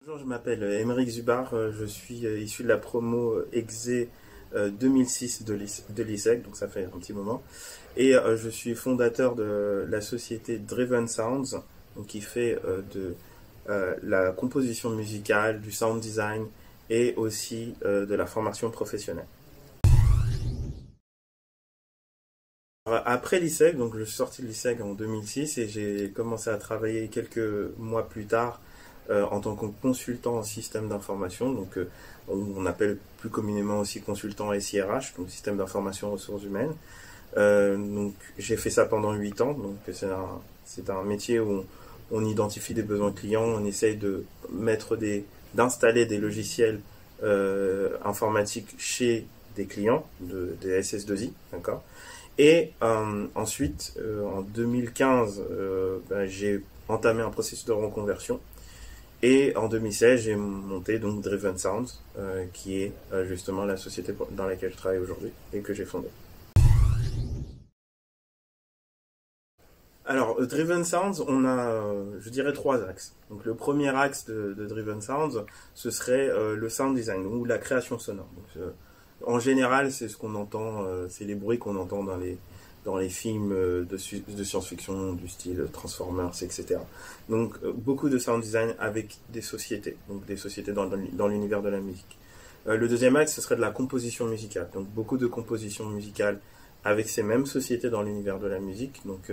Bonjour, je m'appelle Émeric Zubar, je suis issu de la promo EXE 2006 de l'ISEC, donc ça fait un petit moment. Et je suis fondateur de la société Driven Sounds, donc qui fait de la composition musicale, du sound design et aussi de la formation professionnelle. Après l'ISEC, donc je suis sorti de l'ISEC en 2006 et j'ai commencé à travailler quelques mois plus tard en tant que consultant en système d'information. Donc on appelle plus communément aussi consultant SIRH, donc système d'information ressources humaines. Donc j'ai fait ça pendant 8 ans. Donc c'est un métier où on identifie des besoins clients, on essaye d'installer des logiciels informatiques chez des clients, des SS2I, d'accord. Et ensuite, en 2015, j'ai entamé un processus de reconversion. Et en 2016, j'ai monté donc Driven Sounds, qui est justement la société dans laquelle je travaille aujourd'hui et que j'ai fondée. Alors, Driven Sounds, on a, je dirais, trois axes. Donc, le premier axe de Driven Sounds, ce serait le sound design ou la création sonore. Donc, en général, c'est ce qu'on entend, c'est les bruits qu'on entend dans les films de science-fiction du style Transformers, etc. Donc, beaucoup de sound design avec des sociétés, donc des sociétés dans l'univers de la musique. Le deuxième axe, ce serait de la composition musicale. Donc, beaucoup de composition musicale avec ces mêmes sociétés dans l'univers de la musique. Donc,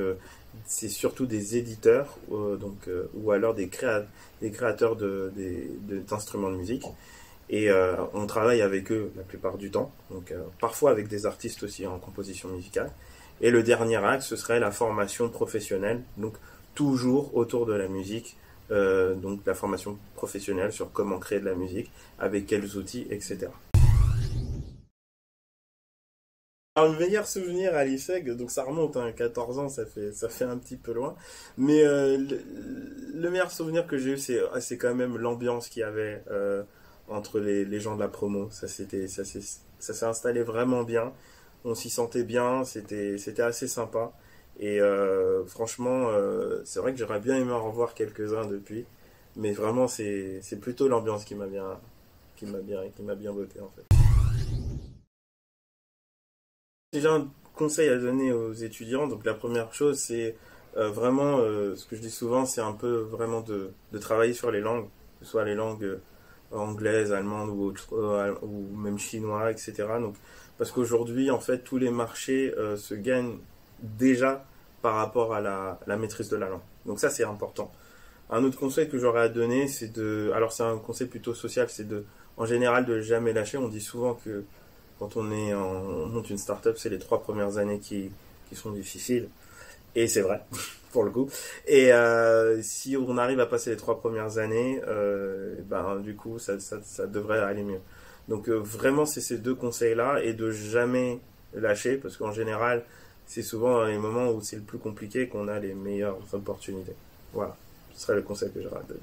c'est surtout des éditeurs ou alors des créateurs d'instruments de musique. Et on travaille avec eux la plupart du temps, donc parfois avec des artistes aussi en composition musicale. Et le dernier axe, ce serait la formation professionnelle, donc toujours autour de la musique, donc la formation professionnelle sur comment créer de la musique, avec quels outils, etc. Alors, le meilleur souvenir à l'ISEG, donc ça remonte, hein, 14 ans, ça fait un petit peu loin. Mais le meilleur souvenir que j'ai eu, c'est quand même l'ambiance qu'il y avait entre les gens de la promo. Ça s'est installé vraiment bien. On s'y sentait bien, c'était assez sympa. Et franchement, c'est vrai que j'aurais bien aimé en revoir quelques-uns depuis. Mais vraiment, c'est plutôt l'ambiance qui m'a bien botté en fait. J'ai un conseil à donner aux étudiants. Donc la première chose, c'est vraiment, ce que je dis souvent, c'est un peu vraiment de travailler sur les langues, que ce soit les langues anglaises, allemandes ou même chinois, etc. Donc, parce qu'aujourd'hui, en fait, tous les marchés se gagnent déjà par rapport à la maîtrise de la langue. Donc ça, c'est important. Un autre conseil que j'aurais à donner, alors c'est un conseil plutôt social, en général, de jamais lâcher. On dit souvent que quand on monte une start-up, c'est les 3 premières années qui sont difficiles. Et c'est vrai, pour le coup. Et si on arrive à passer les 3 premières années, ben, du coup, ça devrait aller mieux. Donc vraiment, c'est ces deux conseils-là et de jamais lâcher, parce qu'en général, c'est souvent dans les moments où c'est le plus compliqué qu'on a les meilleures opportunités. Voilà, ce serait le conseil que j'aurais à donner.